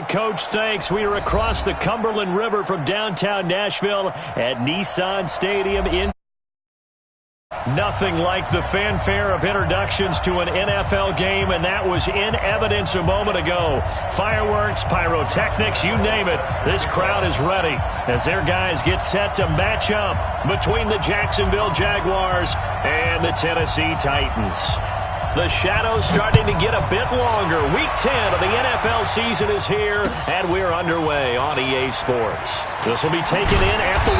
right, Coach, thanks. We are across the Cumberland River from downtown Nashville at Nissan Stadium in nothing like the fanfare of introductions to an NFL game, and that was in evidence a moment ago. Fireworks, pyrotechnics, you name it. This crowd is ready as their guys get set to match up between the Jacksonville Jaguars and the Tennessee Titans. The shadow's starting to get a bit longer. Week 10 of the NFL season is here, and we're underway on EA Sports. This will be taken in at the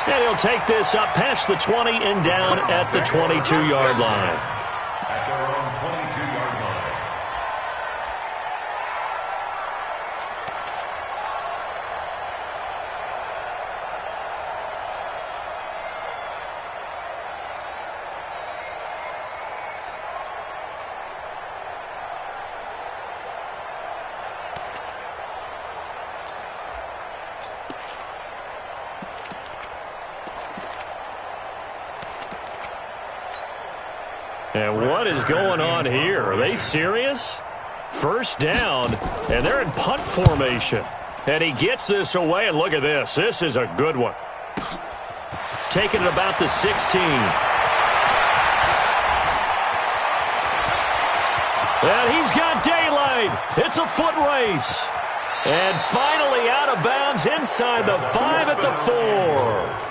1. And he'll take this up past the 20 and down at the 22-yard line. At their own 22-yard line. And what is going on here? Are they serious? First down, and they're in punt formation. And he gets this away, and look at this. This is a good one. Taking it about the 16. And he's got daylight. It's a foot race. And finally out of bounds inside the 5 at the 4.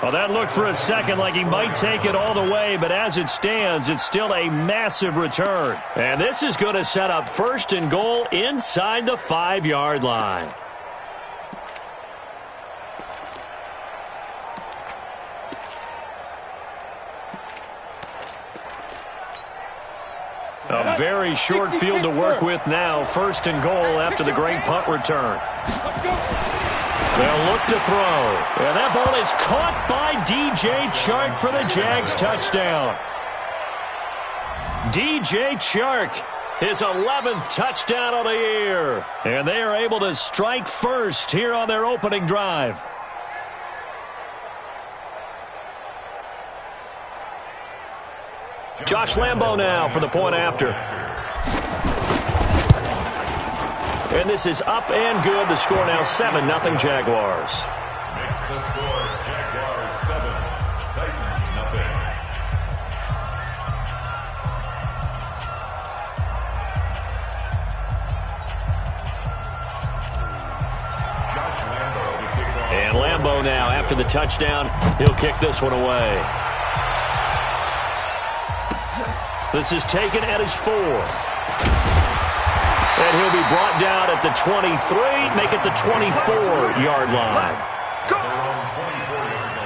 Well, that looked for a second like he might take it all the way, but as it stands, it's still a massive return. And this is going to set up first and goal inside the 5-yard line. A very short field to work with now. First and goal after the great punt return. They'll look to throw. And that ball is caught by DJ Chark for the Jags touchdown. DJ Chark, his 11th touchdown of the year. And they are able to strike first here on their opening drive. Josh Lambo now for the point after. And this is up and good. The score now 7-0 Jaguars. Makes the score Jaguars 7, Titans nothing. Josh Lambo to kick off. And Lambo now after the touchdown. He'll kick this one away. This is taken at his 4. And he'll be brought down at the 23, make it the 24-yard line. Their own 24-yard line.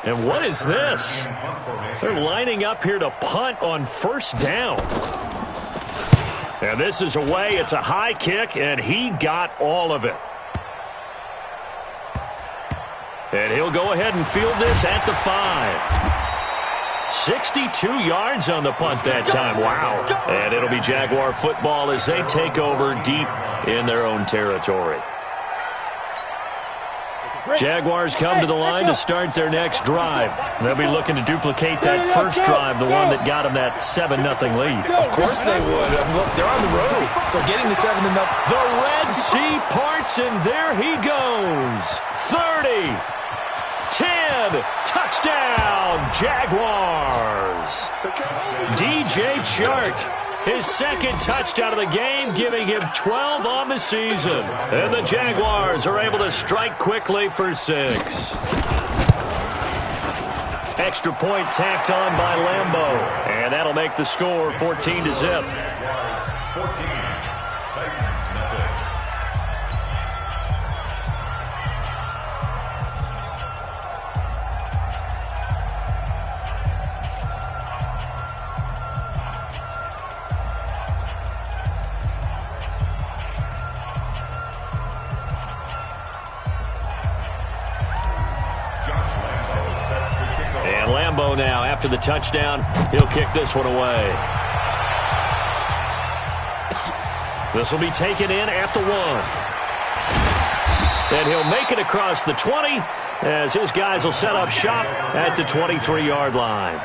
And what is this? They're lining up here to punt on first down. And this is away. It's a high kick, and he got all of it. And he'll go ahead and field this at the 5. 62 yards on the punt that time. Wow. And it'll be Jaguar football as they take over deep in their own territory. Jaguars come to the line to start their next drive. They'll be looking to duplicate that first drive, the one that got them that 7-0 lead. Of course they would. Look, they're on the road, so getting the 7-0. The Red Sea parts, and there he goes. 30, 10, touchdown, Jaguars. DJ Chark, his second touchdown of the game, giving him 12 on the season. And the Jaguars are able to strike quickly for 6. Extra point tacked on by Lambo. And that'll make the score 14-0. Jaguars 14, Titans nothing. Lambeau now, after the touchdown, he'll kick this one away. This will be taken in at the 1. And he'll make it across the 20 as his guys will set up shop at the 23-yard line.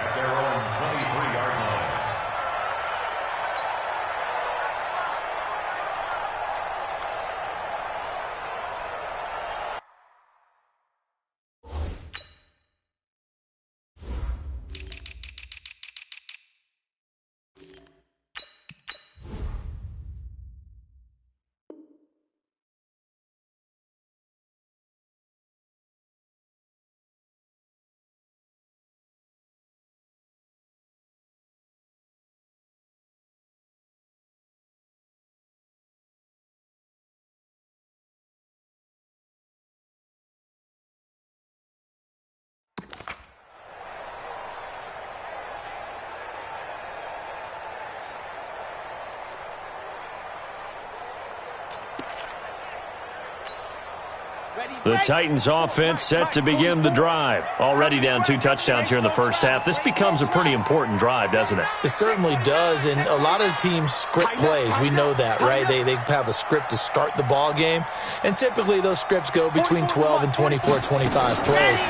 The Titans offense set to begin the drive. Already down 2 touchdowns here in the first half. This becomes a pretty important drive, doesn't it? It certainly does, and a lot of teams script plays. We know that, right? They have a script to start the ball game, and typically those scripts go between 12 and 24, 25 plays.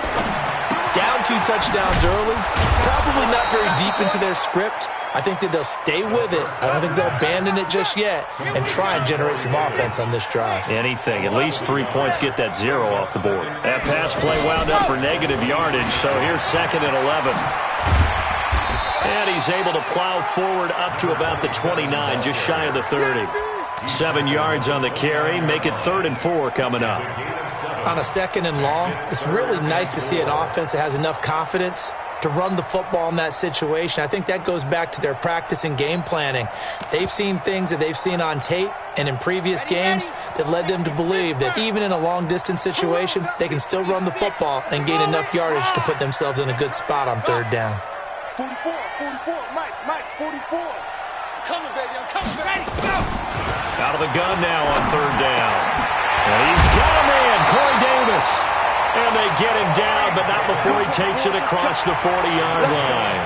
Down 2 touchdowns early, probably not very deep into their script. I think that they'll stay with it. I don't think they'll abandon it just yet and try and generate some offense on this drive. Anything. At least 3 points, get that 0 off the board. That pass play wound up for negative yardage, so here's 2nd and 11. And he's able to plow forward up to about the 29, just shy of the 30. 7 yards on the carry, make it 3rd and 4 coming up. On a 2nd and long, it's really nice to see an offense that has enough confidence to run the football in that situation. I think that goes back to their practice and game planning. They've seen things that they've seen on tape and in previous games that led them to believe that even in a long-distance situation, they can still run the football and gain enough yardage to put themselves in a good spot on 3rd down. 44, Mike, 44. I'm coming, baby, I'm coming, ready, go! Out of the gun now on 3rd down. And he's got a man, Corey Davis. And they get him down, but not before he takes it across the 40-yard line.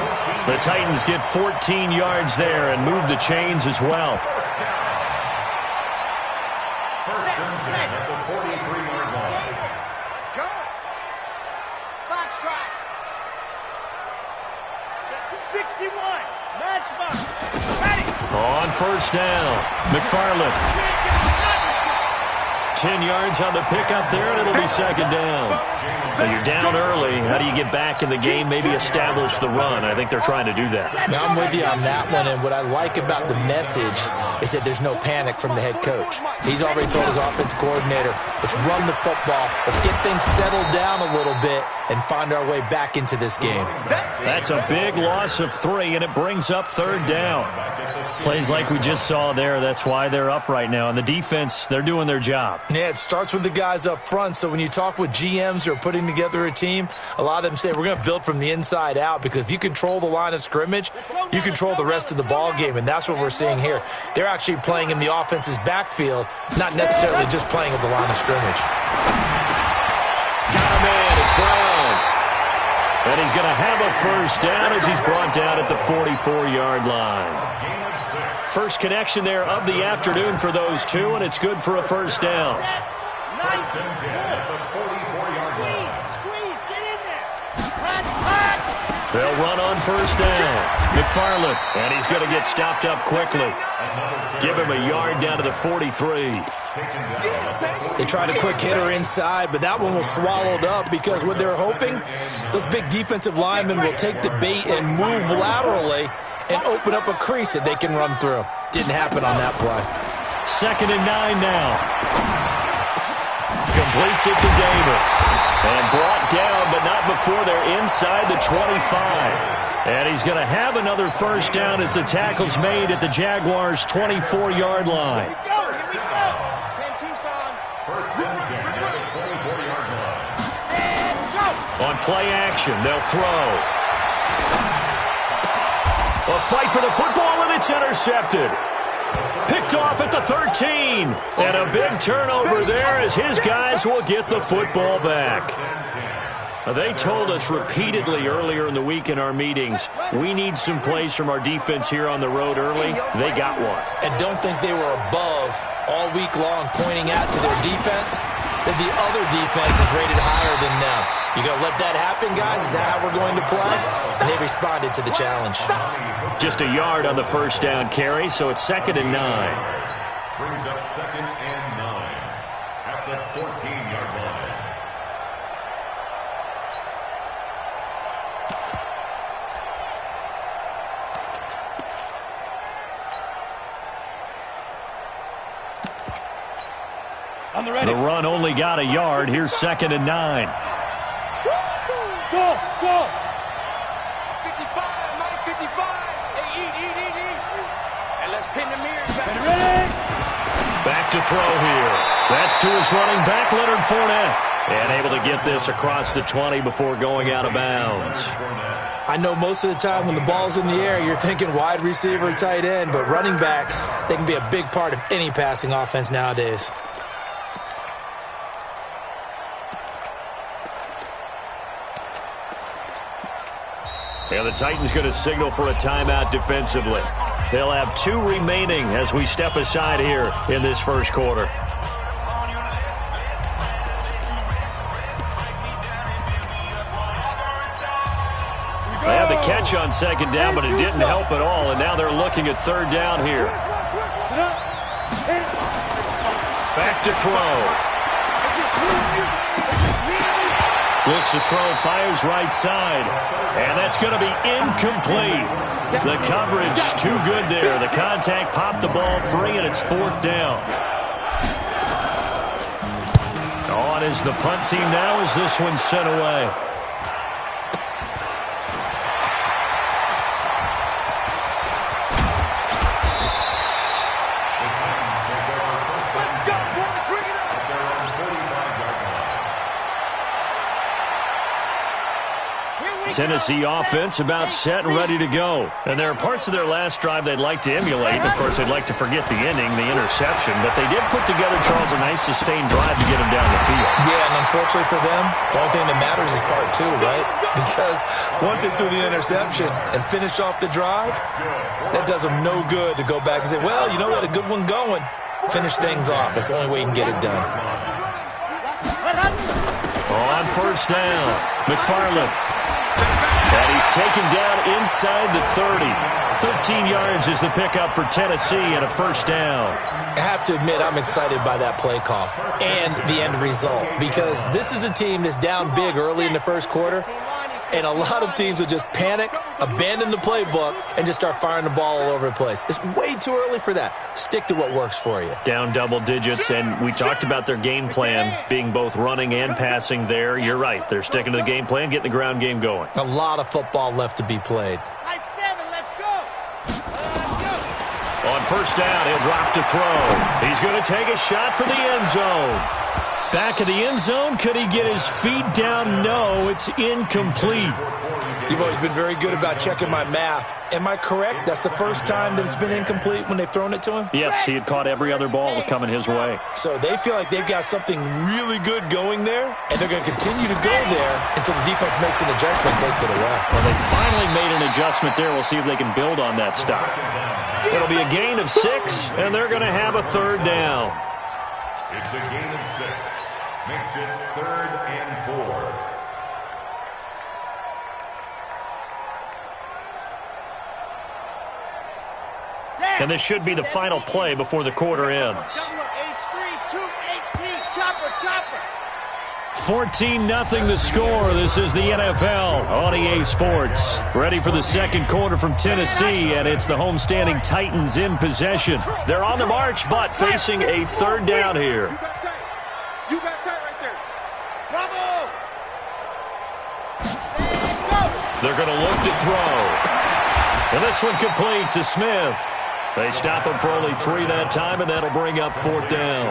The Titans get 14 yards there and move the chains as well. First and 10 at the 43-yard line. Let's go. Box try. 61. Matchbox. Ready. On 1st down, McFarland. 10 yards on the pickup there, and it'll be 2nd down. Now you're down early. How do you get back in the game, maybe establish the run? I think they're trying to do that. Now I'm with you on that one, and what I like about the message is that there's no panic from the head coach. He's already told his offensive coordinator, let's run the football, let's get things settled down a little bit and find our way back into this game. That's a big loss of 3, and it brings up 3rd down. Plays like we just saw there, that's why they're up right now. And the defense, they're doing their job. Yeah, it starts with the guys up front. So when you talk with GMs who are putting together a team, a lot of them say we're going to build from the inside out, because if you control the line of scrimmage, you control the rest of the ball game, and that's what we're seeing here. They're actually playing in the offense's backfield, not necessarily just playing at the line of scrimmage. Got a man, it's Brown. And he's going to have a 1st down as he's brought down at the 44-yard line. First connection there of the afternoon for those two, and it's good for a 1st down. First and 10 at the 44-yard line. Squeeze, get in there. They'll run on 1st down. McFarland, and he's going to get stopped up quickly. Give him a yard down to the 43. They tried a quick hitter inside, but that one was swallowed up because what they're hoping, those big defensive linemen will take the bait and move laterally and open up a crease that they can run through. Didn't happen on that play. 2nd and 9 now. Completes it to Davis. And brought down, but not before they're inside the 25. And he's going to have another 1st down as the tackle's made at the Jaguars' 24-yard line. Here we go. Tucson. First and 10 at the 24-yard line. And go. On play action, they'll throw. A fight for the football, and it's intercepted. Picked off at the 13. And a big turnover there as his guys will get the football back. They told us repeatedly earlier in the week in our meetings, we need some plays from our defense here on the road early. They got one. And don't think they were above all week long pointing out to their defense that the other defense is rated higher than them. You going to let that happen, guys? Is that how we're going to play? And they responded to the challenge. Just a yard on the first down carry, so it's 2nd and 9. Brings up 2nd and 9 at the 14-yard line. The run only got a yard. Here's 2nd and 9. Go! 55, Mike, 55. Hey, eat. And let's pin the mirrors back. Ready? Back to throw here. That's to his running back, Leonard Fournette. And able to get this across the 20 before going out of bounds. I know most of the time when the ball's in the air, you're thinking wide receiver, tight end, but running backs, they can be a big part of any passing offense nowadays. And the Titans going to signal for a timeout defensively. They'll have 2 remaining as we step aside here in this first quarter. They had the catch on 2nd down, but it didn't help at all, and now they're looking at 3rd down here. Back to throw. Looks to throw, fires right side, and that's going to be incomplete. The coverage too good there. The contact popped the ball free, and it's 4th down. On is the punt team now as this one's sent away. Tennessee offense about set and ready to go. And there are parts of their last drive they'd like to emulate. Of course, they'd like to forget the ending, the interception. But they did put together, Charles, a nice sustained drive to get them down the field. Yeah, and unfortunately for them, the only thing that matters is part 2, right? Because once they threw the interception and finished off the drive, that does them no good to go back and say, well, you know, we had a good one going. Finish things off. That's the only way you can get it done. On 1st down, McFarland. And he's taken down inside the 30. 13 yards is the pickup for Tennessee and a 1st down. I have to admit I'm excited by that play call and the end result because this is a team that's down big early in the first quarter, and a lot of teams will just panic, abandon the playbook, and just start firing the ball all over the place. It's way too early for that. Stick to what works for you. Down double digits, and we talked about their game plan being both running and passing there. You're right. They're sticking to the game plan, getting the ground game going. A lot of football left to be played. Nice 7, let's go. On 1st down, he'll drop to throw. He's going to take a shot for the end zone. Back of the end zone, could he get his feet down? No, it's incomplete. You've always been very good about checking my math. Am I correct? That's the first time that it's been incomplete when they've thrown it to him? Yes, he had caught every other ball coming his way. So they feel like they've got something really good going there, and they're going to continue to go there until the defense makes an adjustment and takes it away. Well, they finally made an adjustment there. We'll see if they can build on that stop. It'll be a gain of 6, and they're going to have a 3rd down. It's a gain of 6. Makes it 3rd and 4. And this should be the final play before the quarter ends. 14-0 the score. This is the NFL on EA Sports. Ready for the second quarter from Tennessee, and it's the homestanding Titans in possession. They're on the march, but facing a 3rd down here. You got tight right there. Bravo! They're going to look to throw. And this one complete to Smith. They stop him for only 3 that time, and that'll bring up 4th down.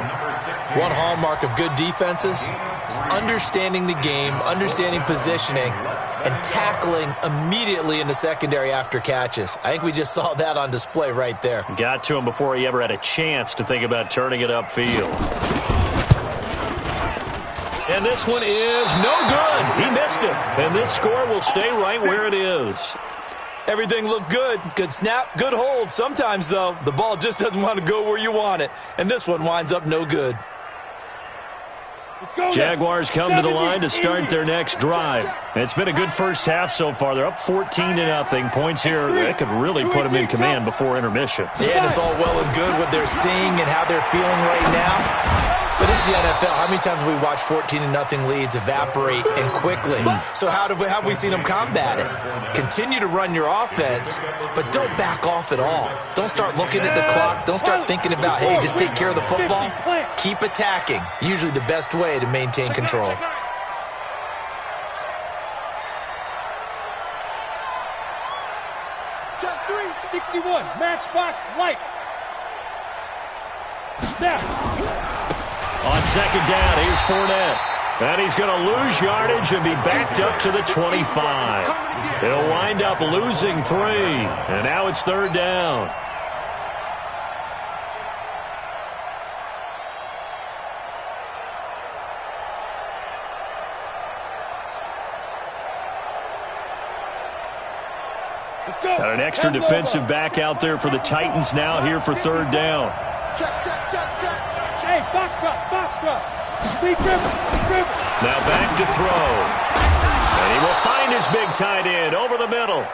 One hallmark of good defenses is understanding the game, understanding positioning, and tackling immediately in the secondary after catches. I think we just saw that on display right there. Got to him before he ever had a chance to think about turning it upfield. And And this one is no good. He missed it. And this score will stay right where it is. Everything looked good. Good snap, good hold. Sometimes, though, the ball just doesn't want to go where you want it. And this one winds up no good. Jaguars come to the line to start their next drive. It's been a good first half so far. They're up 14-0. Points here, that could really put them in command before intermission. Yeah, and it's all well and good what they're seeing and how they're feeling right now. But this is the NFL. How many times have we watched 14-0 leads evaporate and quickly? So how have we seen them combat it? Continue to run your offense, but don't back off at all. Don't start looking at the clock. Don't start thinking about, hey, just take care of the football. Keep attacking. Usually the best way to maintain control. Check 361, matchbox lights. Snap. On second down, here's Fournette. And he's going to lose yardage and be backed up to the 25. He'll wind up losing 3. And now it's third down. Got an extra defensive back out there for the Titans now here for third down. Check, check, check, check. Hey, box truck. Now back to throw. And he will find his big tight end over the middle.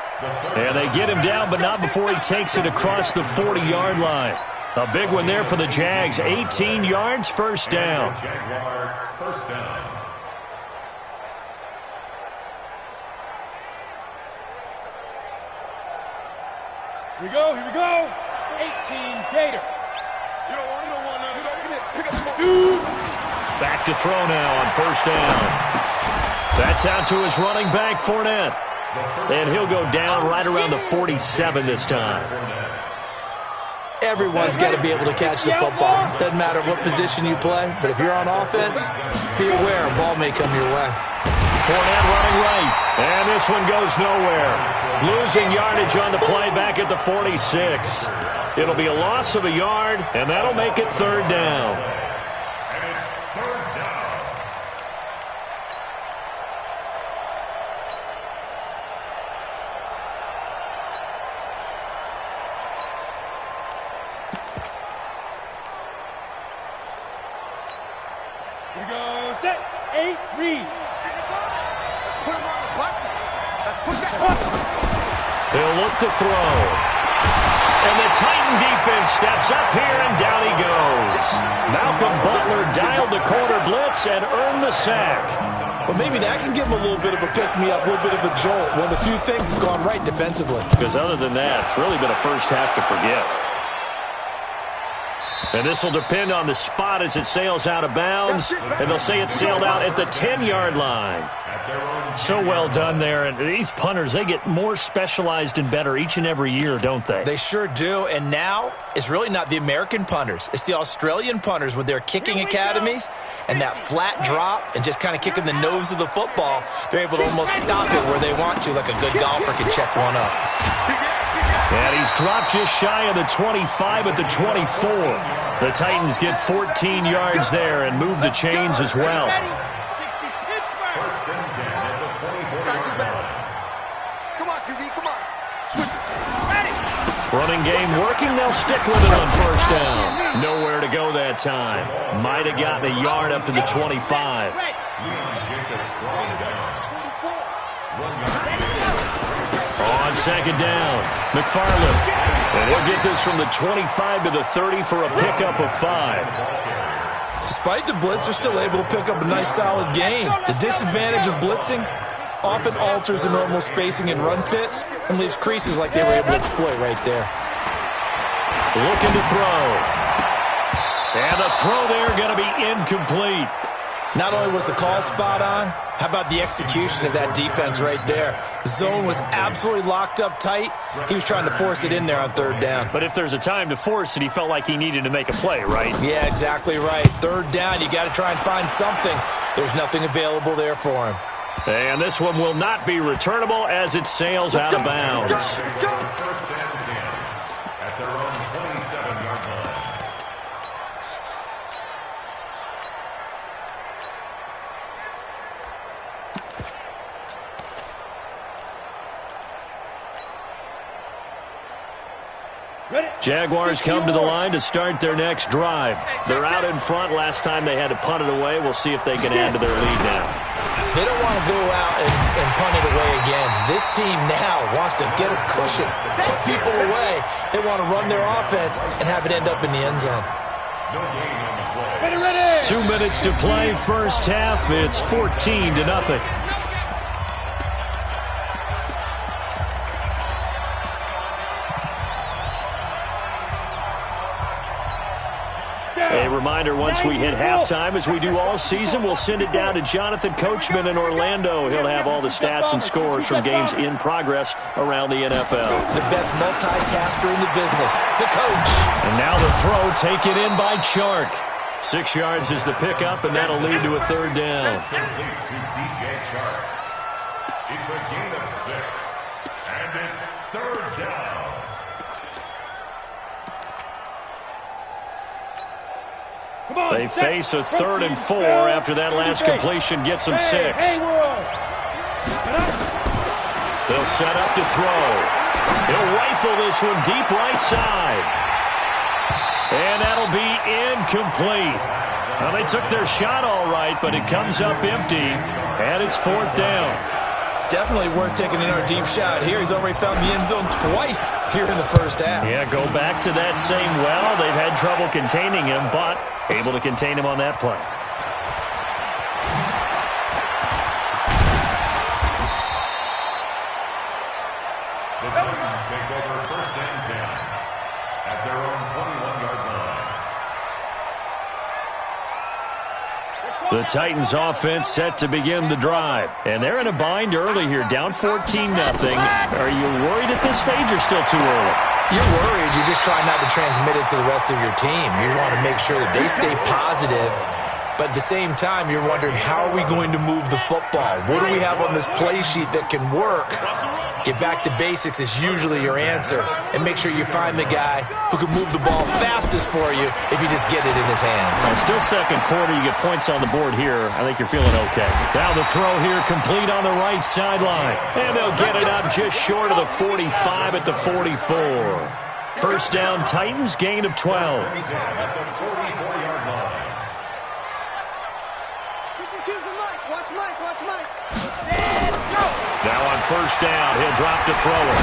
And they get him down, but not before he takes it across the 40-yard line. A big one there for the Jags. 18 yards, first down. Jaguar, first down. Here we go. 18 Gator. You don't want none. Pick up 2. Back to throw now on first down. That's out to his running back, Fournette. And he'll go down right around the 47 this time. Everyone's got to be able to catch the football. Doesn't matter what position you play, but if you're on offense, be aware a ball may come your way. Fournette running right, and this one goes nowhere. Losing yardage on the play back at the 46. It'll be a loss of a yard, and that'll make it third down. And it's third down. Here we go. Set. 8, read. Let's put him on the buses. Let's put that. He'll look to throw. And the Titan defense steps up here, and down he goes. Malcolm Butler dialed the corner blitz and earned the sack. Well, maybe that can give him a little bit of a pick-me-up, a little bit of a jolt. One of the few things has gone right defensively. Because other than that, it's really been a first half to forget. And this will depend on the spot as it sails out of bounds. And they'll say it sailed out at the 10-yard line. So well done there. And these punters, they get more specialized and better each and every year, don't they? They sure do. And now it's really not the American punters. It's the Australian punters with their kicking academies and that flat drop and just kind of kicking the nose of the football. They're able to almost stop it where they want to, like a good golfer can check one up. And he's dropped just shy of the 25 at the 24. The Titans get 14 yards there and move the chains as well. First and 10 at the 24-yard line. Come on, QB, come on. Switch. Ready. Running game working. They'll stick with it on first down. Nowhere to go that time. Might have gotten a yard up to the 25. Jacobs brought him down. 1 yard. On second down, McFarland. And he'll get this from the 25 to the 30 for a pickup of 5. Despite the blitz, they're still able to pick up a nice, solid gain. The disadvantage of blitzing often alters the normal spacing and run fits and leaves creases like they were able to exploit right there. Looking to throw. And the throw there going to be incomplete. Not only was the call spot on, how about the execution of that defense right there? The zone was absolutely locked up tight. He was trying to force it in there on third down. But if there's a time to force it, he felt like he needed to make a play, right? Yeah, exactly right. Third down, you got to try and find something. There's nothing available there for him. And this one will not be returnable as it sails out of bounds. First and 10 at their own 27-yard line. Jaguars come to the line to start their next drive. They're out in front. Last time they had to punt it away. We'll see if they can add to their lead now. They don't want to go out and punt it away again. This team now wants to get a cushion, put people away. They want to run their offense and have it end up in the end zone. 2 minutes to play, first half. It's 14-0. A reminder, once we hit halftime, as we do all season, we'll send it down to Jonathan Coachman in Orlando. He'll have all the stats and scores from games in progress around the NFL. The best multitasker in the business, the coach. And now the throw taken in by Chark. 6 yards is the pickup, and that'll lead to a third down. It's a gain of 6, and it's third down. They face a 3rd and 4 after that last completion gets them 6. They'll set up to throw. He'll rifle this one deep right side. And that'll be incomplete. Well, they took their shot all right, but it comes up empty, and it's 4th down. Definitely worth taking another deep shot here. He's already found the end zone twice here in the first half. Yeah, go back to that same well. They've had trouble containing him, but able to contain him on that play. The Titans take over 1st and 10 at their own 21-yard line. The Titans offense set to begin the drive. And they're in a bind early here, down 14-0. Are you worried at this stage or still too early? You're worried. You're just trying not to transmit it to the rest of your team. You want to make sure that they stay positive. But at the same time, you're wondering, how are we going to move the football? What do we have on this play sheet that can work? Get back to basics is usually your answer. And make sure you find the guy who can move the ball fastest for you if you just get it in his hands. Well, still second quarter. You get points on the board here. I think you're feeling okay. Now the throw here complete on the right sideline. And they'll get it up just short of the 45 at the 44. First down, Titans, gain of 12. At the 44-yard line. Watch Mike. Now on first down, he'll drop to throw it.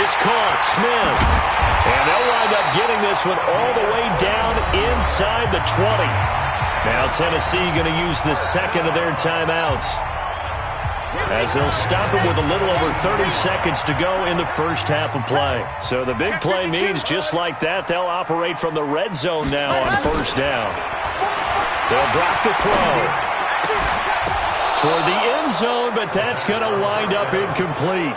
It's caught, Smith. And they'll wind up getting this one all the way down inside the 20. Now Tennessee going to use the second of their timeouts, as they'll stop it with a little over 30 seconds to go in the first half of play. So the big play means just like that, they'll operate from the red zone now on first down. They'll drop the throw toward the end zone, but that's going to wind up incomplete.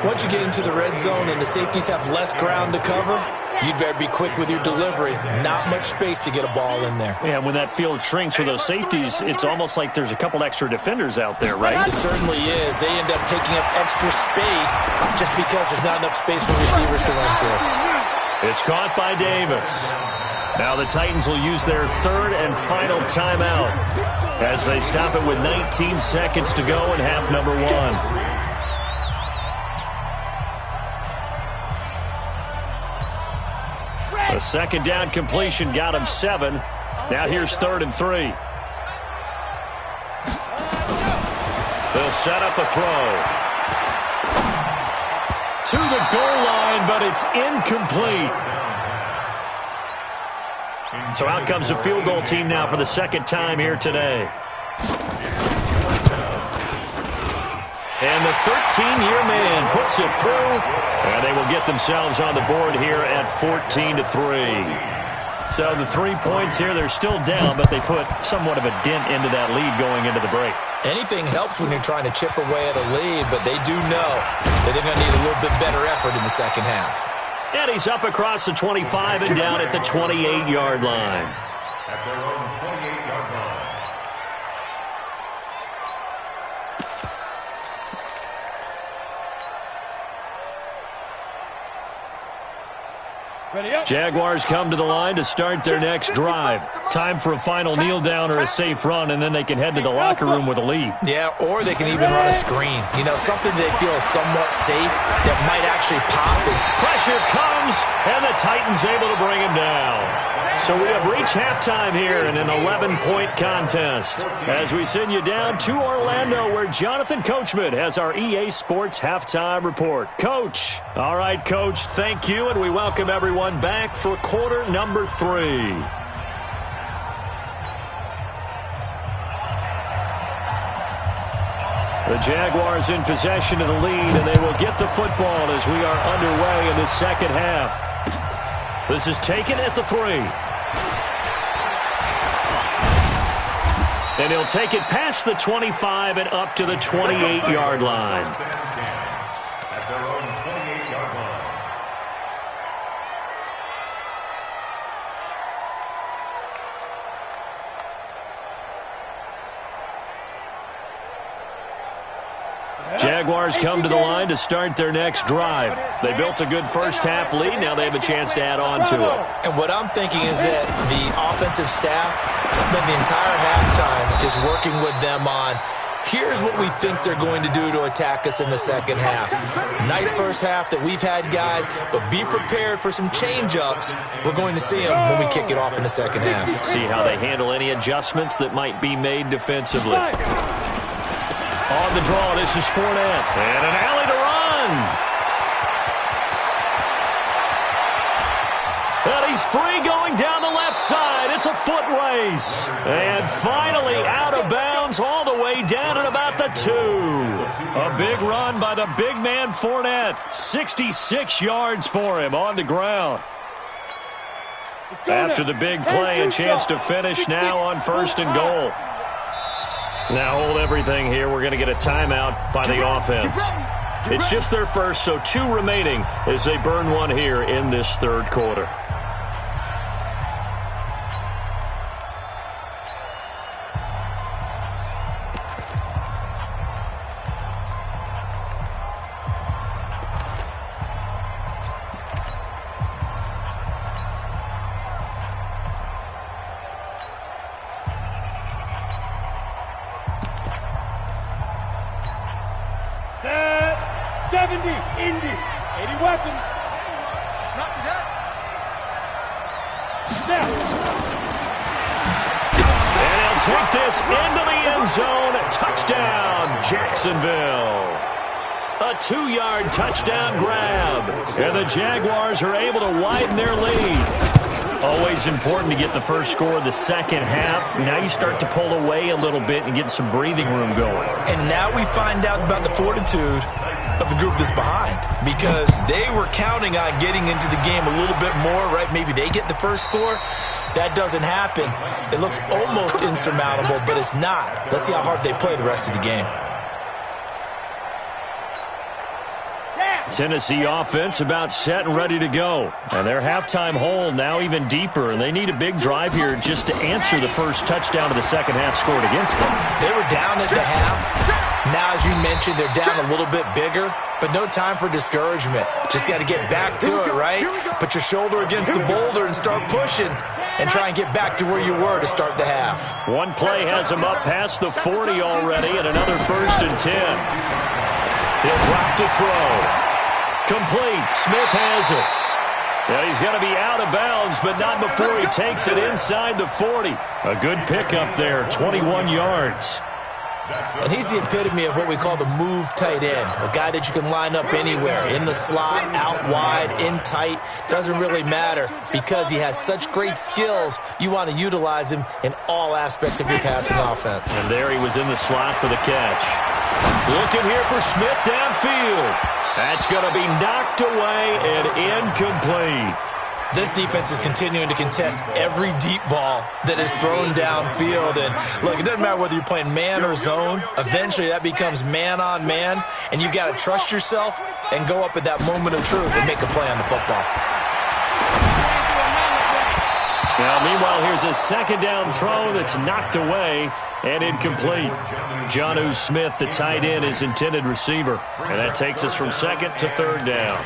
Once you get into the red zone and the safeties have less ground to cover, you'd better be quick with your delivery. Not much space to get a ball in there. Yeah, when that field shrinks for those safeties, it's almost like there's a couple extra defenders out there, right? It certainly is. They end up taking up extra space just because there's not enough space for receivers to run through. It's caught by Davis. Now the Titans will use their third and final timeout as they stop it with 19 seconds to go in half number 1. The second down completion got him 7. Now here's 3rd and 3. They'll set up a throw to the goal line, but it's incomplete. So out comes the field goal team now for the second time here today. And the 13-year man puts it through, and they will get themselves on the board here at 14-3. So the 3 points here, they're still down, but they put somewhat of a dent into that lead going into the break. Anything helps when you're trying to chip away at a lead, but they do know that they're going to need a little bit better effort in the second half. And he's up across the 25 and down at the 28-yard line. At their own 28-yard line. Jaguars come to the line to start their next drive. Time for a final kneel down or a safe run, and then they can head to the locker room with a lead. Yeah, or they can even run a screen. You know, something they feel is somewhat safe that might actually pop. Pressure comes, and the Titans able to bring him down. So we have reached halftime here in an 11-point contest as we send you down to Orlando where Jonathan Coachman has our EA Sports halftime report. Coach. All right, Coach, thank you, and we welcome everyone back for quarter number 3. The Jaguars in possession of the lead, and they will get the football as we are underway in the second half. This is taken at the 3. And he'll take it past the 25 and up to the 28-yard line. At their own 28-yard line. Jaguars come to the line to start their next drive. They built a good first-half lead. Now they have a chance to add on to it. And what I'm thinking is that the offensive staff spent the entire halftime just working with them on, here's what we think they're going to do to attack us in the second half. Nice first half that we've had, guys, but be prepared for some change-ups. We're going to see them when we kick it off in the second half. See how they handle any adjustments that might be made defensively. On the draw, this is Fournette. And an alley to run. And he's free going down the left side. It's a foot race. And finally out of bounds all the way down at about the 2. A big run by the big man Fournette. 66 yards for him on the ground. After the big play, a chance to finish now on 1st and goal. Now hold everything here. We're going to get a timeout by the offense. It's just their first, so 2 remaining as they burn one here in this third quarter. Set 70, Indy, 80 weapons. Not today. Snap. And he'll take this into the end zone. Touchdown, Jacksonville. A 2-yard touchdown grab. And the Jaguars are able to widen their lead. Always important to get the first score of the second half. Now you start to pull away a little bit and get some breathing room going. And now we find out about the fortitude of the group that's behind, because they were counting on getting into the game a little bit more, right? Maybe they get the first score. That doesn't happen. It looks almost insurmountable, but it's not. Let's see how hard they play the rest of the game. Tennessee offense about set and ready to go. And their halftime hole now even deeper, and they need a big drive here just to answer the first touchdown of the second half scored against them. They were down at the half. Now, as you mentioned, they're down a little bit bigger, but no time for discouragement. Just got to get back to it, right? Put your shoulder against the boulder and start pushing and try and get back to where you were to start the half. One play has him up past the 40 already, and another 1st and 10. He'll drop to throw. Complete. Smith has it. Now he's going to be out of bounds, but not before he takes it inside the 40. A good pickup there, 21 yards. And he's the epitome of what we call the move tight end, a guy that you can line up anywhere, in the slot, out wide, in tight, doesn't really matter because he has such great skills. You want to utilize him in all aspects of your passing offense. And there he was in the slot for the catch. Looking here for Smith downfield. That's going to be knocked away and incomplete. This defense is continuing to contest every deep ball that is thrown downfield. And look, it doesn't matter whether you're playing man or zone. Eventually that becomes man on man, and you got to trust yourself and go up at that moment of truth and make a play on the football. Now, meanwhile, here's a second down throw that's knocked away and incomplete. Jonnu Smith, the tight end, is intended receiver. And that takes us from second to third down.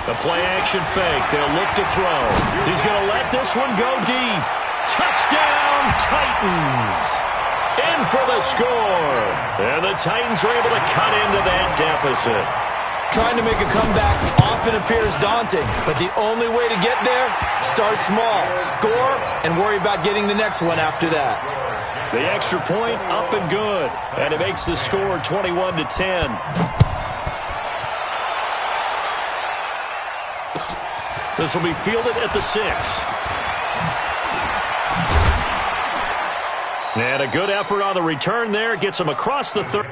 The play-action fake. They'll look to throw. He's going to let this one go deep. Touchdown, Titans. In for the score. And the Titans are able to cut into that deficit. Trying to make a comeback often appears daunting, but the only way to get there, start small, score, and worry about getting the next one after that. The extra point up and good. And it makes the score 21-10. This will be fielded at the 6. And a good effort on the return there. Gets him across the 30.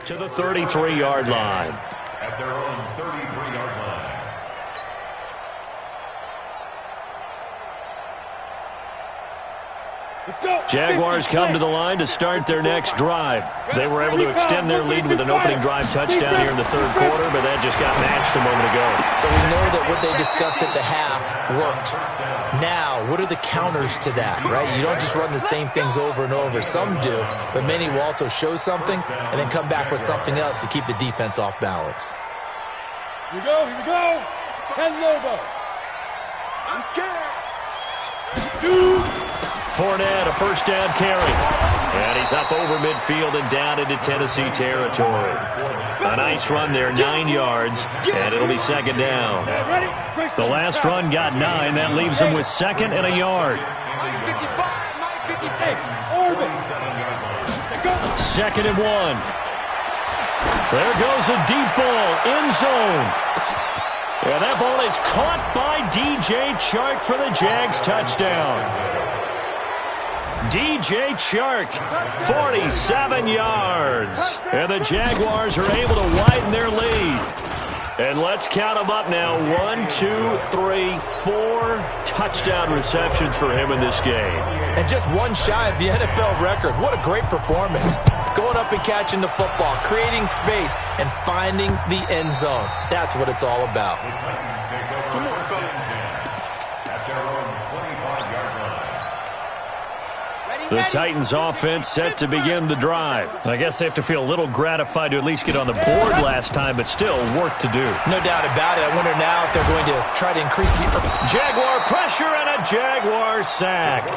To the 33-yard line. At their own 33-yard line. Let's go. Jaguars come to the line to start their next drive. They were able to extend their lead with an opening drive touchdown here in the third quarter, but that just got matched a moment ago. So we know that what they discussed at the half worked. Now, what are the counters to that, right? You don't just run the same things over and over. Some do, but many will also show something and then come back with something else to keep the defense off balance. Here we go, here we go. 10 logo. I'm scared. 2. Fournette, a first down carry. And he's up over midfield and down into Tennessee territory. A nice run there, 9 yards, and it'll be second down. The last run got 9. That leaves him with second and a yard. 2nd and 1. There goes a deep ball, end zone. And that ball is caught by DJ Chark for the Jags touchdown. DJ Chark, 47 yards. And the Jaguars are able to widen their lead. And let's count them up now. 1, 2, 3, 4 touchdown receptions for him in this game. And just one shy of the NFL record. What a great performance. Going up and catching the football, creating space, and finding the end zone. That's what it's all about. The Titans offense set to begin the drive. I guess they have to feel a little gratified to at least get on the board last time, but still work to do. No doubt about it. I wonder now if they're going to try to increase the... Jaguar pressure and a Jaguar sack.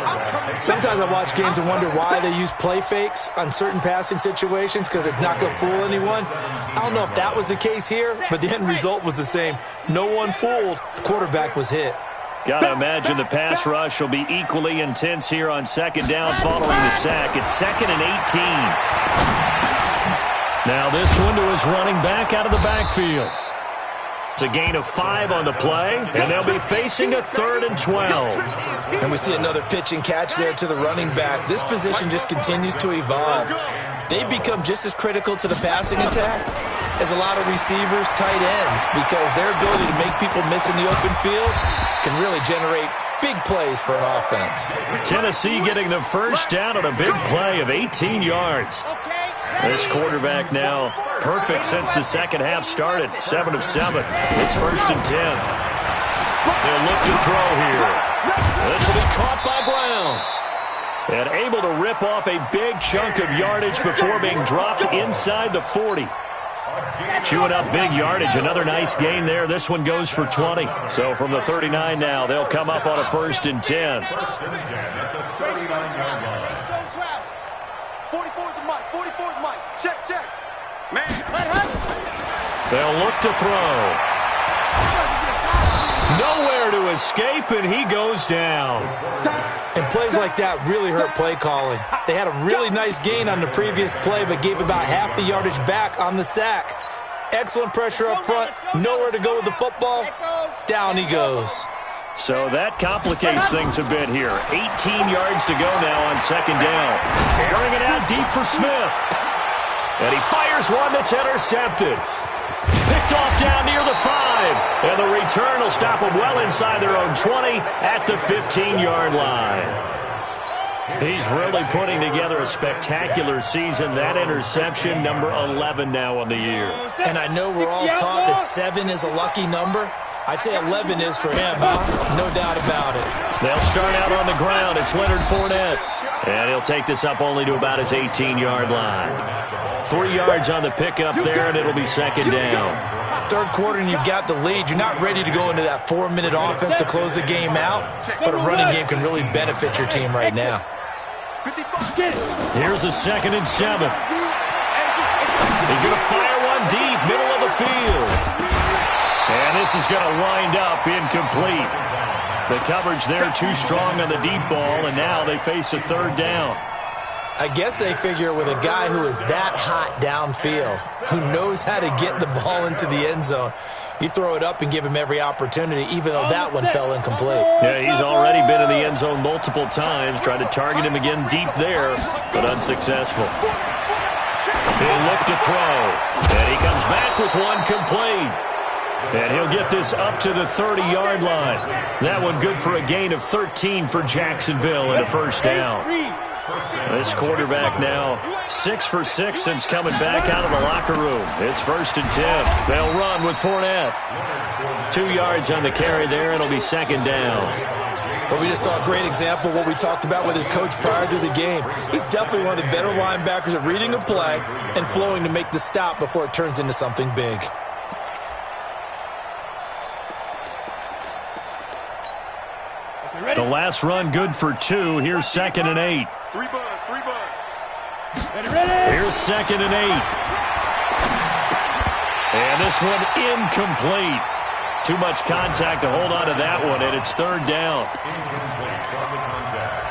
Sometimes I watch games and wonder why they use play fakes on certain passing situations because it's not going to fool anyone. I don't know if that was the case here, but the end result was the same. No one fooled. The quarterback was hit. Gotta imagine the pass rush will be equally intense here on second down following the sack. It's 2nd and 18. Now this one to his running back out of the backfield. It's a gain of 5 on the play, and they'll be facing a 3rd and 12. And we see another pitch and catch there to the running back. This position just continues to evolve. They become just as critical to the passing attack as a lot of receivers, tight ends, because their ability to make people miss in the open field can really generate big plays for an offense. Tennessee getting the first down on a big play of 18 yards. This quarterback now perfect since the second half started. 7 of 7. It's 1st and 10. They'll look to throw here. This will be caught by Brown. And able to rip off a big chunk of yardage before being dropped inside the 40. Chewing up big yardage. Another nice gain there. This one goes for 20. So from the 39 now, they'll come up on a 1st and 10. 44's the mic. 44's the mic. Check. Man, They'll look to throw. Nowhere to escape, and he goes down. And plays like that really hurt play calling. They had a really nice gain on the previous play, but gave about half the yardage back on the sack. Excellent pressure up front. Nowhere to go with the football. Down he goes. So that complicates things a bit here. 18 yards to go now on second down. Carrying it out deep for Smith. And he fires one that's intercepted. Picked off down near the 5. And the return will stop them well inside their own 20 at the 15-yard line. He's really putting together a spectacular season. That interception, number 11 now on the year. And I know we're all taught that 7 is a lucky number. I'd say 11 is for him, huh? No doubt about it. They'll start out on the ground. It's Leonard Fournette. And he'll take this up only to about his 18-yard line. 3 yards on the pickup there, and it'll be second down. Third quarter and you've got the lead. You're not ready to go into that 4-minute offense to close the game out, but a running game can really benefit your team right now. Here's a 2nd and 7. He's going to fire one deep, middle of the field. And this is going to wind up incomplete. The coverage there too strong on the deep ball, and now they face a 3rd down. I guess they figure with a guy who is that hot downfield, who knows how to get the ball into the end zone, you throw it up and give him every opportunity, even though that one fell incomplete. Yeah, he's already been in the end zone multiple times, tried to target him again deep there, but unsuccessful. He'll look to throw, and he comes back with one complete. And he'll get this up to the 30-yard line. That one good for a gain of 13 for Jacksonville and a 1st down. This quarterback now 6 for 6 since coming back out of the locker room. It's 1st and 10. They'll run with Fournette. 2 yards on the carry there. It'll be 2nd down. Well, we just saw a great example of what we talked about with his coach prior to the game. He's definitely one of the better linebackers at reading a play and flowing to make the stop before it turns into something big. The last run good for 2. Here's 2nd and 8. 3 bud. Here's 2nd and 8. And this one incomplete. Too much contact to hold on to that one, and it's 3rd down. Incomplete from the contact.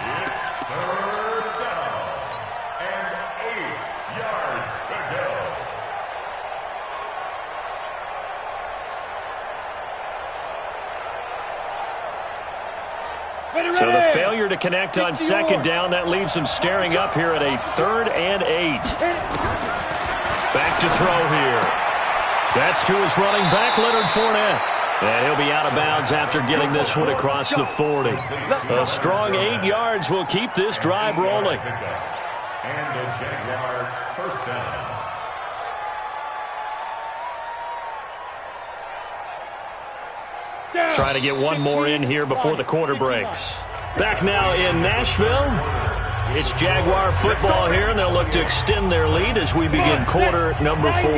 It's 3rd down. And 8 yards to go. So the failure to connect on 2nd down, that leaves him staring up here at a 3rd and 8. Back to throw here. That's to his running back, Leonard Fournette. And he'll be out of bounds after getting this one across the 40. A strong 8 yards will keep this drive rolling. And the Jaguar 1st down. Trying to get one more in here before the quarter breaks. Back now in Nashville. It's Jaguar football here, and they'll look to extend their lead as we begin quarter number 4.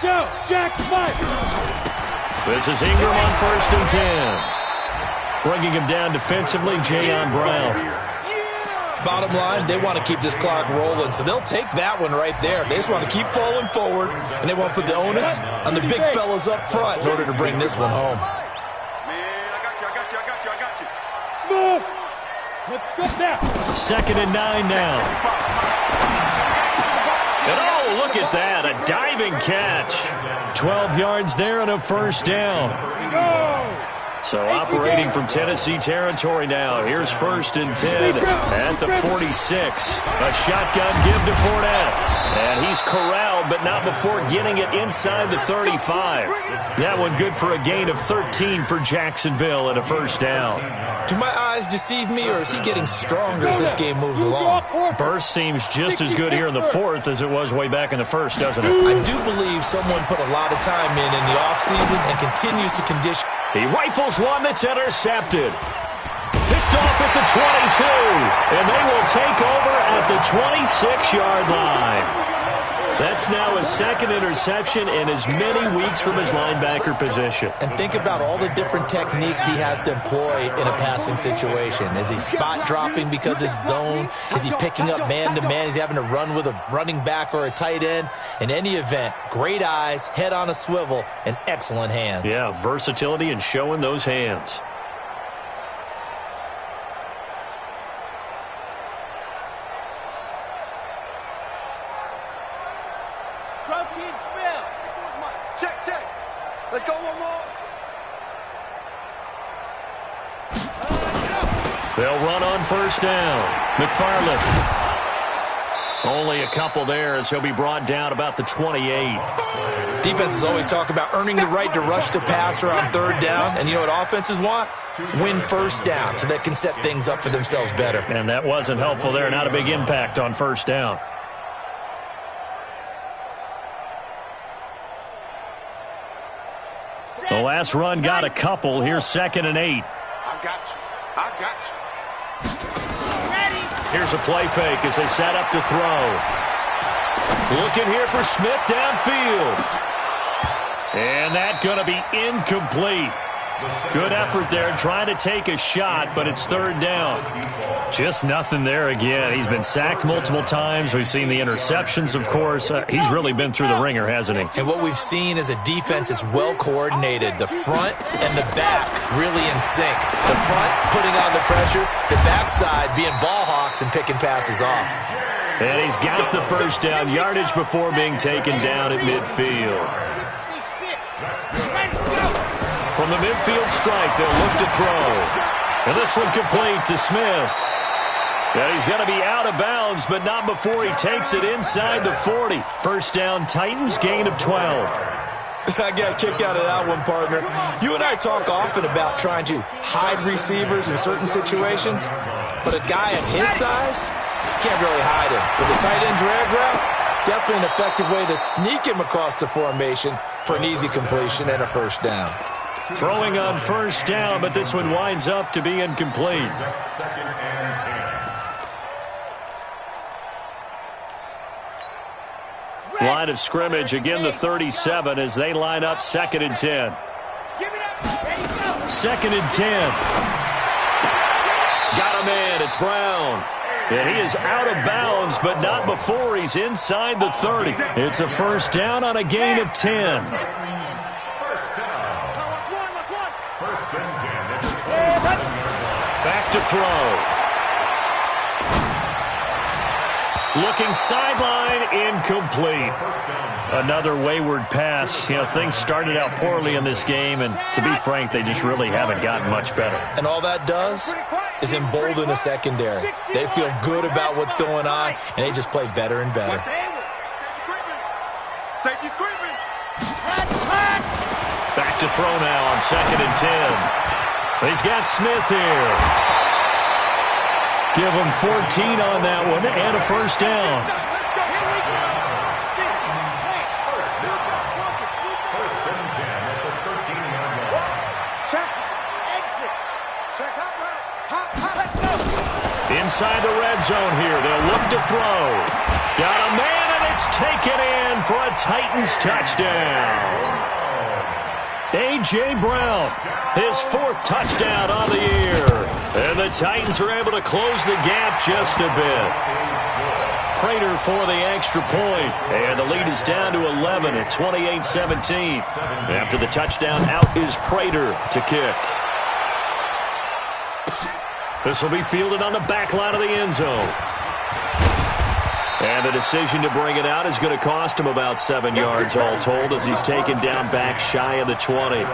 Go, Jack, fight. This is Ingram on 1st and 10. Bringing him down defensively, Jayon Brown. Bottom line, they want to keep this clock rolling, so they'll take that one right there. They just want to keep falling forward, and they want to put the onus on the big fellas up front in order to bring this one home. Man, I got you. Smooth. Let's go now. 2nd and 9 now. And oh, look at that, a diving catch. 12 yards there and a 1st down. So operating from Tennessee territory now. Here's 1st and 10 at the 46. A shotgun give to Fournette. And he's corralled, but not before getting it inside the 35. That one good for a gain of 13 for Jacksonville and a 1st down. Do my eyes deceive me, or is he getting stronger as this game moves along? Burst seems just as good here in the 4th as it was way back in the 1st, doesn't it? I do believe someone put a lot of time in the offseason and continues to condition. He rifles one that's intercepted. Picked off at the 22, and they will take over at the 26-yard line. That's now his 2nd interception in as many weeks from his linebacker position. And think about all the different techniques he has to employ in a passing situation. Is he spot dropping because it's zone? Is he picking up man-to-man? Is he having to run with a running back or a tight end? In any event, great eyes, head on a swivel, and excellent hands. Yeah, versatility and showing those hands. Check. Let's go one more. They'll run on 1st down. McFarland. Only a couple there as he'll be brought down about the 28. Defenses always talk about earning the right to rush the passer on third down. And you know what offenses want? Win first down so they can set things up for themselves better. And that wasn't helpful there. Not a big impact on first down. The last run got a couple. Here's 2nd and 8. I got you. I got you. Ready. Here's a play fake as they set up to throw. Looking here for Smith downfield. And that's going to be incomplete. Good effort there trying to take a shot, but it's 3rd down. Just nothing there again. He's been sacked multiple times. We've seen the interceptions, of course. He's really been through the ringer, hasn't he? And what we've seen is a defense that's well coordinated. The front and the back really in sync. The front putting on the pressure, the backside being ball hawks and picking passes off. And he's got the first down yardage before being taken down at midfield. 66. Ready, go. From the midfield strike, they'll look to throw. And this one complete to Smith. And he's going to be out of bounds, but not before he takes it inside the 40. First down, Titans, gain of 12. I got a kick out of that one, partner. You and I talk often about trying to hide receivers in certain situations, but a guy of his size can't really hide him. With a tight end drag route, definitely an effective way to sneak him across the formation for an easy completion and a first down. Throwing on first down, but this one winds up to be incomplete. 2nd and 10. Line of scrimmage, again the 37 as they line up 2nd and 10. Give it up. Ready, go. 2nd and 10. Got a man, it's Brown. And he is out of bounds, but not before he's inside the 30. It's a first down on a gain of 10. First and 10 at the 27-yard line. Back to throw. Looking sideline, incomplete. Another wayward pass. You know, things started out poorly in this game, and to be frank, they just really haven't gotten much better. And all that does is embolden the secondary. They feel good about what's going on, and they just play better and better. Safety's creeping. Back to throw now on 2nd and 10. He's got Smith here. Give him 14 on that one and a first down. First and 10 at the 13-yard line. Check. Exit. Check out right. Let's go. Inside the red zone here. They'll look to throw. Got a man, and it's taken in for a Titans touchdown. A.J. Brown, his 4th touchdown on the year. And the Titans are able to close the gap just a bit. Prater for the extra point. And the lead is down to 11 at 28-17. After the touchdown, out is Prater to kick. This will be fielded on the back line of the end zone. And the decision to bring it out is going to cost him about 7 yards all told as he's taken down back shy of the 20.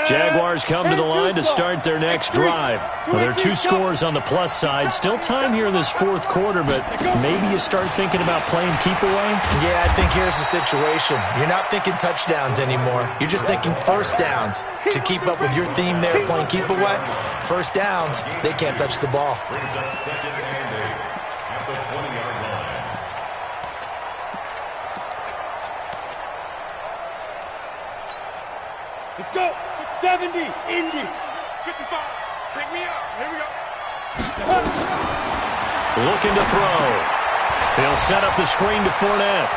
Jaguars come to the line to start their next drive. Well, there are 2 scores on the plus side. Still time here in this 4th quarter, but maybe you start thinking about playing keep away? Yeah, I think here's the situation. You're not thinking touchdowns anymore. You're just thinking first downs. To keep up with your theme there, playing keep away, first downs, they can't touch the ball. Brings up 2nd and 8 at the 20-yard line. Let's go. 70. Indy. 55. Pick me up. Here we go. Looking to throw. He'll set up the screen to Fournette.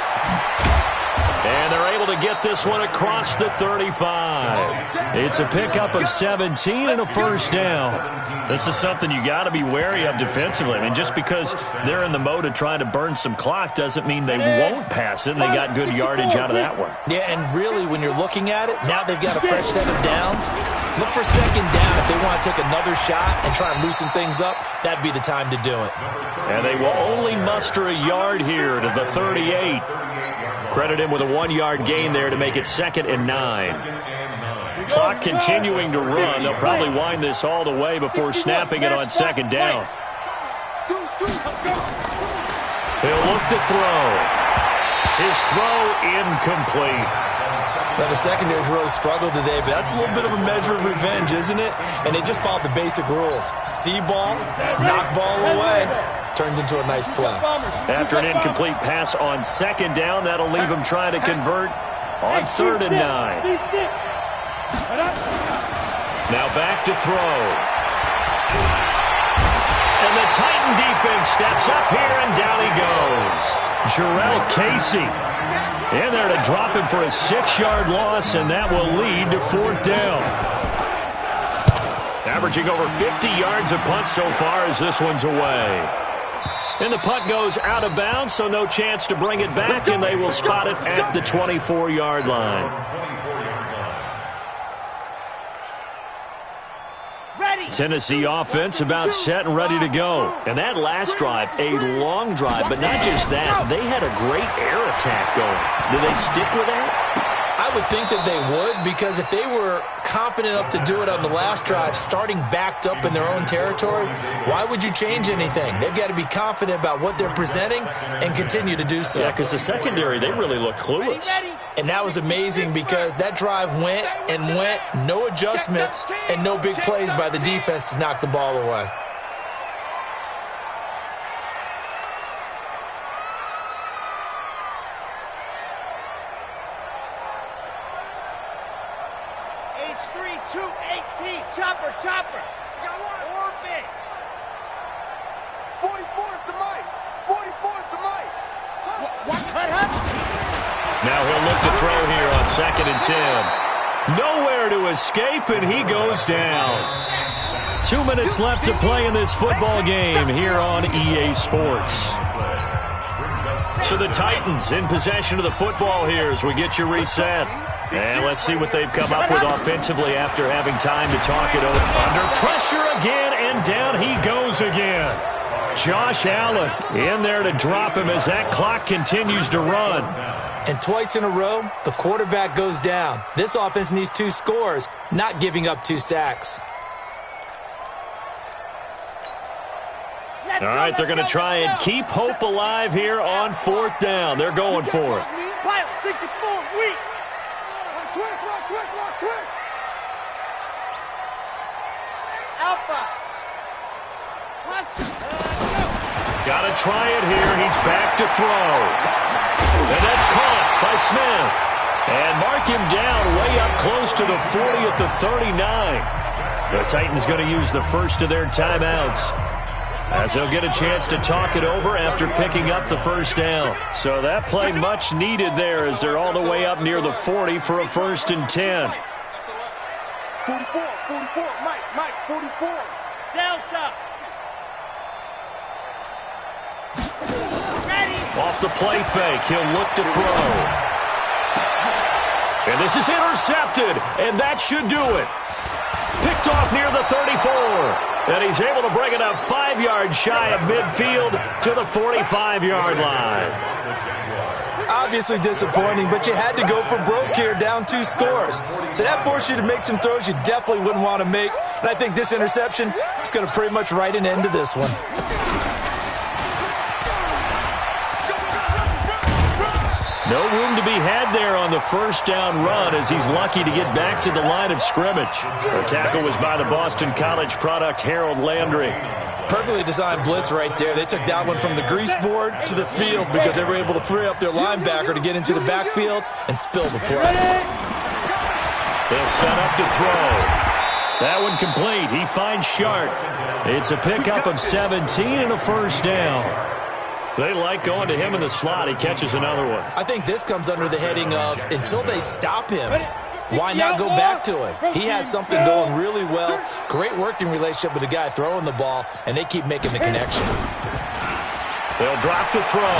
And they're able to get this one across the 35. It's a pickup of 17 and a first down. This is something you got to be wary of defensively. I mean, just because they're in the mode of trying to burn some clock doesn't mean they won't pass it. And they got good yardage out of that one. Yeah, and really, when you're looking at it, now they've got a fresh set of downs. Look for second down. If they want to take another shot and try and loosen things up, that'd be the time to do it. And they will only muster a yard here to the 38. Credit him with a 1-yard gain there to make it 2nd and 9. clock continuing to run. They'll probably wind this all the way before snapping it on second down. He'll look to throw. His throw incomplete. Now, the secondary's really struggled today, but that's a little bit of a measure of revenge, isn't it? And they just followed the basic rules. See ball, knock ball away. Turns into a nice play. After an incomplete pass on second down, that'll leave him trying to convert on 3rd and 9. Now back to throw. And the Titan defense steps up here, and down he goes. Jarrell Casey in there to drop him for a 6-yard loss, and that will lead to 4th down. Averaging over 50 yards a punt so far as this one's away. And the punt goes out of bounds, so no chance to bring it back, and they will spot it at the 24-yard line. Tennessee offense about set and ready to go. And that last drive, a long drive, but not just that. They had a great air attack going. Do they stick with that? I would think that they would, because if they were confident enough to do it on the last drive, starting backed up in their own territory, why would you change anything? They've got to be confident about what they're presenting and continue to do so. Yeah, because the secondary, they really look clueless. And that was amazing because that drive went and went, no adjustments and no big plays by the defense to knock the ball away. Chopper, chopper. You got one. Orbit. 44 is the mic. 44 is the mic. What cut up? Now he'll look to throw here on 2nd and 10. Nowhere to escape, and he goes down. 2 minutes left to play in this football game here on EA Sports. So the Titans in possession of the football here as we get you reset. And let's see what they've come up with offensively after having time to talk it over. Under pressure again, and down he goes again. Josh Allen in there to drop him as that clock continues to run. And twice in a row, the quarterback goes down. This offense needs 2 scores, not giving up 2 sacks. All right, they're going to try and keep hope alive here on 4th down. They're going for it. 64, weak. Switch. Alpha. Got to try it here. He's back to throw. And that's caught by Smith. And mark him down way up close to the 40 at the 39. The Titans going to use the first of their timeouts, as they'll get a chance to talk it over after picking up the first down. So that play much needed there as they're all the way up near the 40 for a 1st and 10. 44, Mike, 44. Delta. Ready. Off the play fake, he'll look to throw. And this is intercepted, and that should do it. Picked off near the 34. And he's able to bring it up 5 yards shy of midfield to the 45-yard line. Obviously disappointing, but you had to go for broke here, down 2 scores. So that forced you to make some throws you definitely wouldn't want to make. And I think this interception is going to pretty much write an end to this one. No room to be had there on the 1st down run as he's lucky to get back to the line of scrimmage. The tackle was by the Boston College product, Harold Landry. Perfectly designed blitz right there. They took that one from the grease board to the field because they were able to free up their linebacker to get into the backfield and spill the play. They'll set up to throw. That one complete. He finds Sharp. It's a pickup of 17 and a 1st down. They like going to him in the slot. He catches another one. I think this comes under the heading of until they stop him, why not go back to him? He has something going really well. Great working relationship with the guy throwing the ball, and they keep making the connection. They'll drop to throw.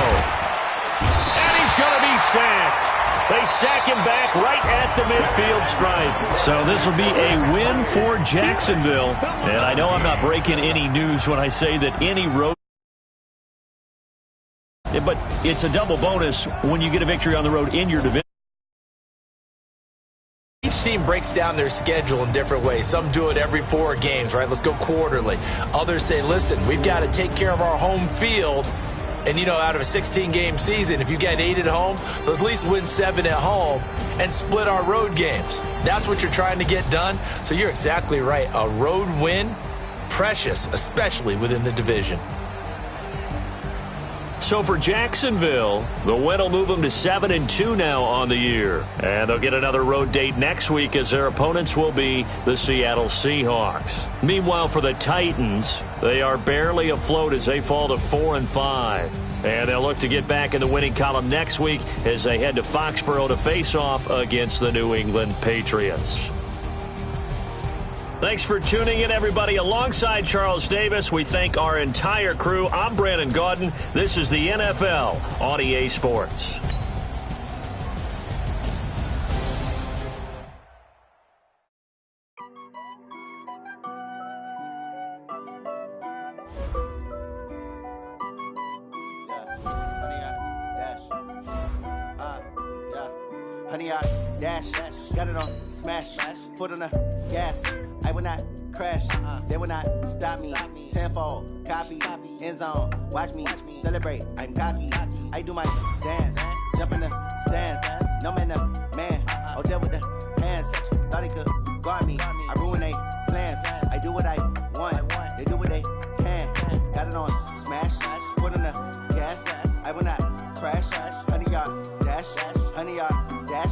And he's going to be sacked. They sack him back right at the midfield stripe. So this will be a win for Jacksonville. And I know I'm not breaking any news when I say that any road, but it's a double bonus when you get a victory on the road in your division. Each team breaks down their schedule in different ways. Some do it every 4 games, right? Let's go quarterly. Others say, listen, we've got to take care of our home field. And, out of a 16-game season, if you get 8 at home, let's at least win 7 at home and split our road games. That's what you're trying to get done. So you're exactly right. A road win, precious, especially within the division. So for Jacksonville, the win will move them to 7-2 now on the year. And they'll get another road date next week as their opponents will be the Seattle Seahawks. Meanwhile, for the Titans, they are barely afloat as they fall to 4-5. And they'll look to get back in the winning column next week as they head to Foxborough to face off against the New England Patriots. Thanks for tuning in, everybody. Alongside Charles Davis, we thank our entire crew. I'm Brandon Gaudin. This is the NFL on EA Sports. Honey, I dash, got it on smash, foot on the gas. I will not crash, they will not stop me. Tenfold, copy, end zone, watch me celebrate. I'm cocky, I do my dance, jump in the stands. No man, man, oh, there with the hands. Thought he could guard me, I ruin they plans. I do what I want, they do what they can. Got it on smash, foot on the gas. I will not crash, honey, y'all dash, honey, y'all dash,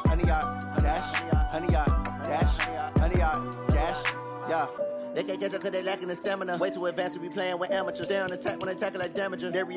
honey, y'all dash, honey, y'all dash, honey, y'all dash, yeah. They can't catch up cause they lacking the stamina. Way too advanced to be playing with amateurs. They on attack when they tackle like damager. They react